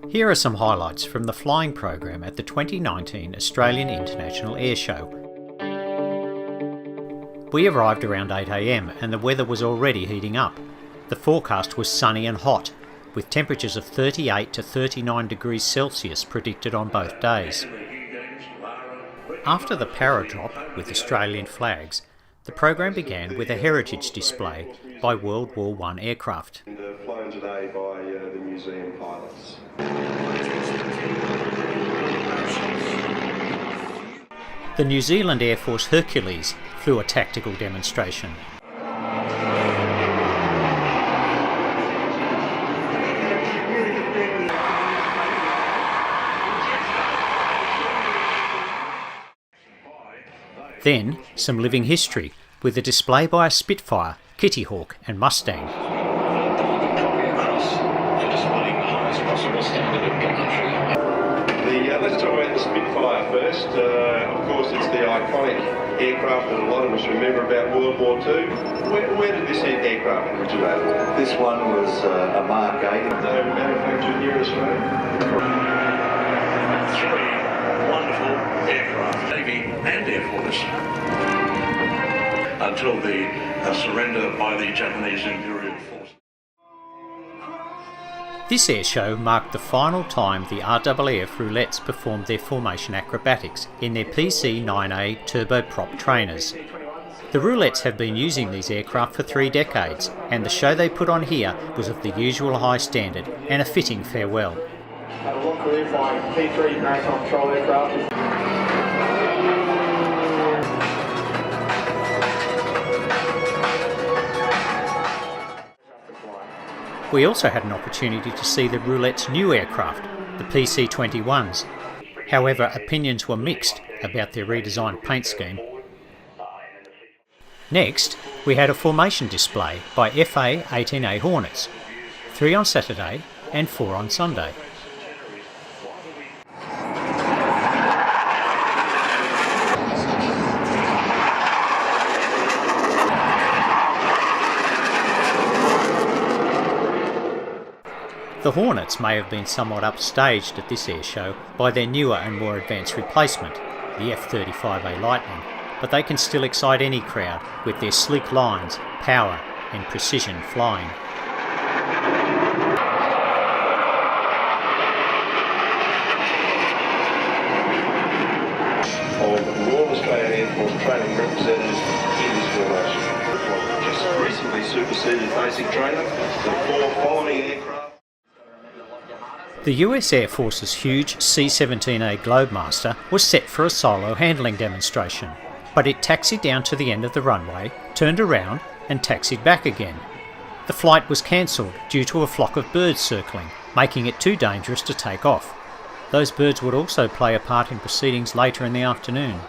Here are some highlights from the flying program at the 2019 Australian International Airshow. We arrived around 8 AM and the weather was already heating up. The forecast was sunny and hot, with temperatures of 38 to 39 degrees Celsius predicted on both days. After the paradrop with Australian flags, the program began with a heritage display by World War I aircraft. Flown today by the museum pilots. The New Zealand Air Force Hercules flew a tactical demonstration. Then, some living history with a display by a Spitfire, Kitty Hawk and Mustang. Let's talk about the Spitfire first. Of course, it's the iconic aircraft that a lot of us remember about World War II. Where did this aircraft originate? This one was a Mark 8. Manufactured here in Australia. Three wonderful aircraft, Navy and Air Force, until the surrender by the Japanese Imperial Force. This airshow marked the final time the RAAF Roulettes performed their formation acrobatics in their PC-9A turboprop trainers. The Roulettes have been using these aircraft for 3 decades, and the show they put on here was of the usual high standard and a fitting farewell. Had a long career flying P-3 maritime patrol aircraft. We also had an opportunity to see the Roulette's new aircraft, the PC-21s. However, opinions were mixed about their redesigned paint scheme. Next, we had a formation display by FA-18A Hornets, 3 on Saturday and 4 on Sunday. The Hornets may have been somewhat upstaged at this airshow by their newer and more advanced replacement, the F-35A Lightning, but they can still excite any crowd with their sleek lines, power and precision flying. Of the Royal Australian Air Force training representatives in this formation. Just recently superseded basic training, the 4 following aircraft. The US Air Force's huge C-17A Globemaster was set for a solo handling demonstration, but it taxied down to the end of the runway, turned around and taxied back again. The flight was cancelled due to a flock of birds circling, making it too dangerous to take off. Those birds would also play a part in proceedings later in the afternoon.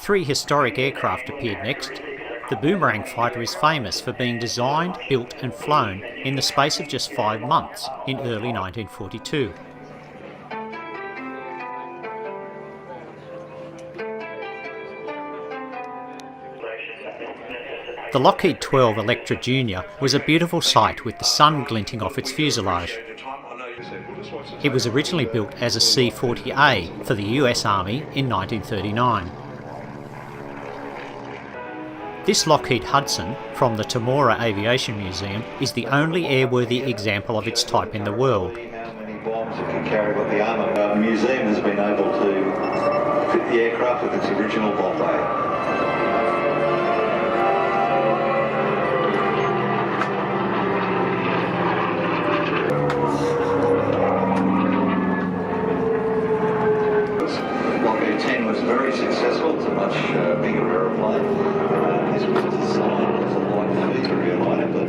Three historic aircraft appeared next. The Boomerang fighter is famous for being designed, built and flown in the space of just 5 months in early 1942. The Lockheed 12 Electra Jr. was a beautiful sight with the sun glinting off its fuselage. It was originally built as a C-40A for the US Army in 1939. This Lockheed Hudson, from the Temora Aviation Museum, is the only airworthy example of its type in the world. How many bombs it can carry, but the armour. The museum has been able to fit the aircraft with its original bomb bay. Lockheed 10 was very successful. It's a much bigger aeroplane. This was designed as a light feeder airliner, but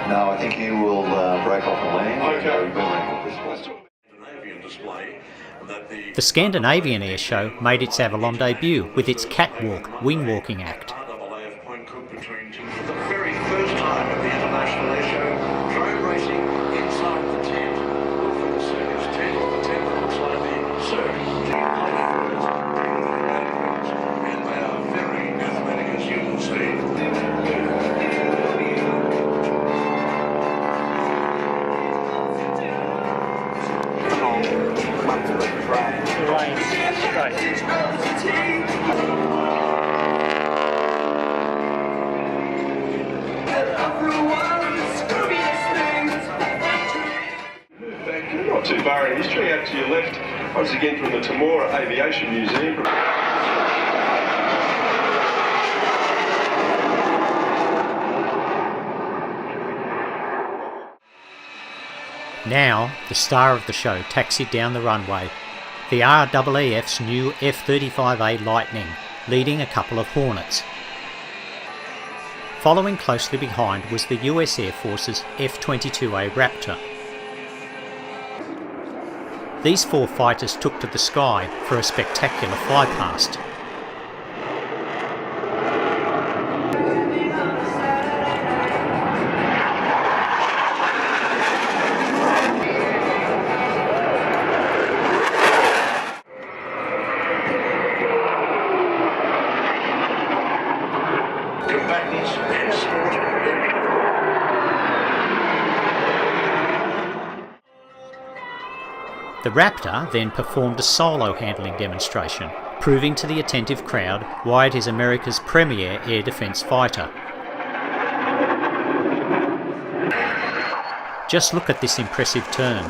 no, I think he will break off and land. Okay. Scandinavian display that The Scandinavian Airshow made its Avalon debut with its catwalk wing-walking act. RAAF Phuong Ngoc between for the very first time at the International Airshow, drone racing inside the tent. Not from the circus tent or the tent that looks like the circus. And they are very athletic, as you will see. Not too far in history, out to your left, once again from the Temora Aviation Museum. Now, the star of the show taxied down the runway, the RAAF's new F-35A Lightning, leading a couple of Hornets. Following closely behind was the US Air Force's F-22A Raptor. These four fighters took to the sky for a spectacular flypast. Combatants and sport. The Raptor then performed a solo handling demonstration, proving to the attentive crowd why it is America's premier air defence fighter. Just look at this impressive turn.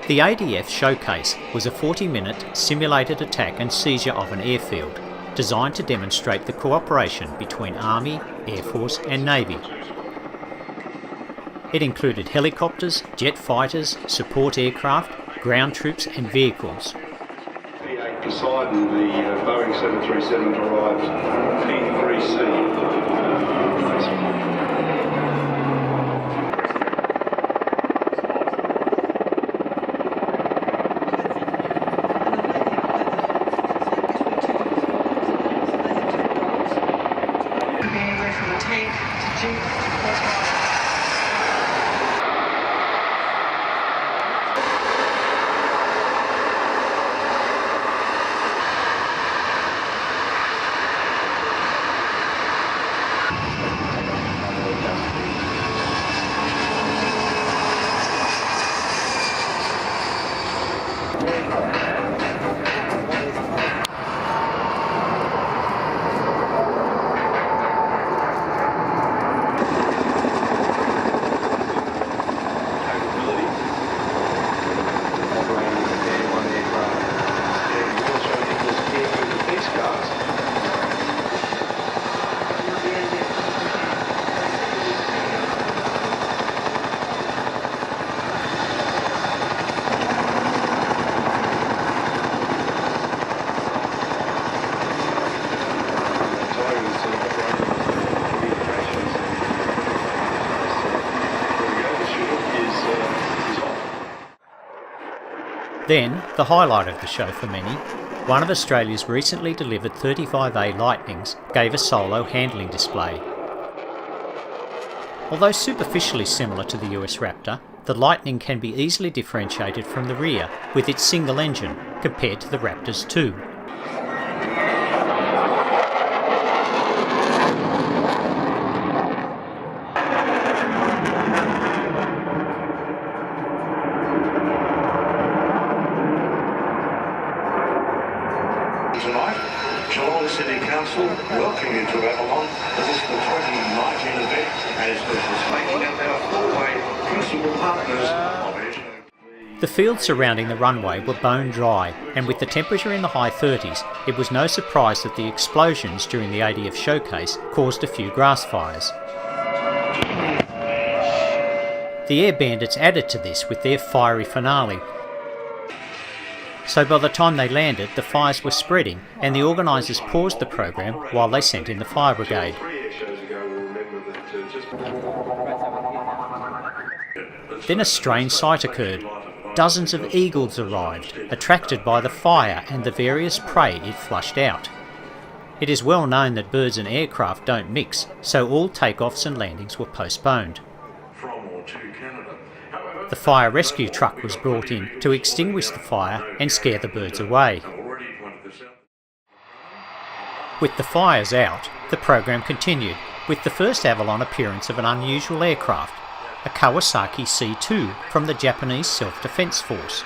The ADF showcase was a 40-minute simulated attack and seizure of an airfield, designed to demonstrate the cooperation between Army, Air Force and Navy. It included helicopters, jet fighters, support aircraft, ground troops and vehicles. P8 Poseidon, the Boeing 737 derived P3C. Then, the highlight of the show for many, one of Australia's recently delivered 35A Lightnings gave a solo handling display. Although superficially similar to the US Raptor, the Lightning can be easily differentiated from the rear with its single engine compared to the Raptor's two. Tonight, Geelong City Council welcome you to Avalon for this the 2019 event as is making up our four-way principal partners of Airshow. The fields surrounding the runway were bone dry, and with the temperature in the high 30s, it was no surprise that the explosions during the ADF showcase caused a few grass fires. The Air Bandits added to this with their fiery finale. So by the time they landed, the fires were spreading and the organisers paused the program while they sent in the fire brigade. Then a strange sight occurred. Dozens of eagles arrived, attracted by the fire and the various prey it flushed out. It is well known that birds and aircraft don't mix, so all takeoffs and landings were postponed. The fire rescue truck was brought in to extinguish the fire and scare the birds away. With the fires out, the program continued, with the first Avalon appearance of an unusual aircraft, a Kawasaki C-2 from the Japanese Self-Defense Force.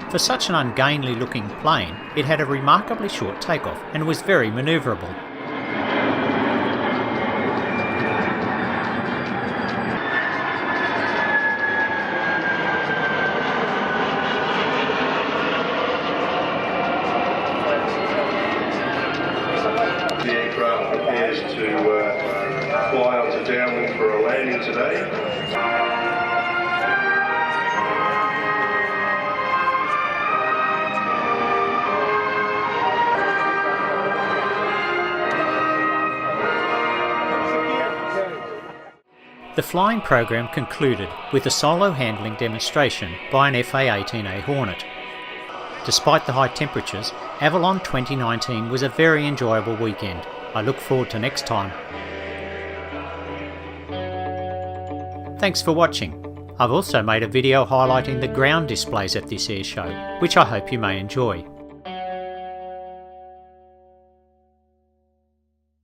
For such an ungainly looking plane, it had a remarkably short takeoff and was very manoeuvrable. The aircraft prepares to fly onto downwind for a landing today. The flying program concluded with a solo handling demonstration by an FA-18A Hornet. Despite the high temperatures, Avalon 2019 was a very enjoyable weekend. I look forward to next time. Thanks for watching. I've also made a video highlighting the ground displays at this airshow, which I hope you may enjoy.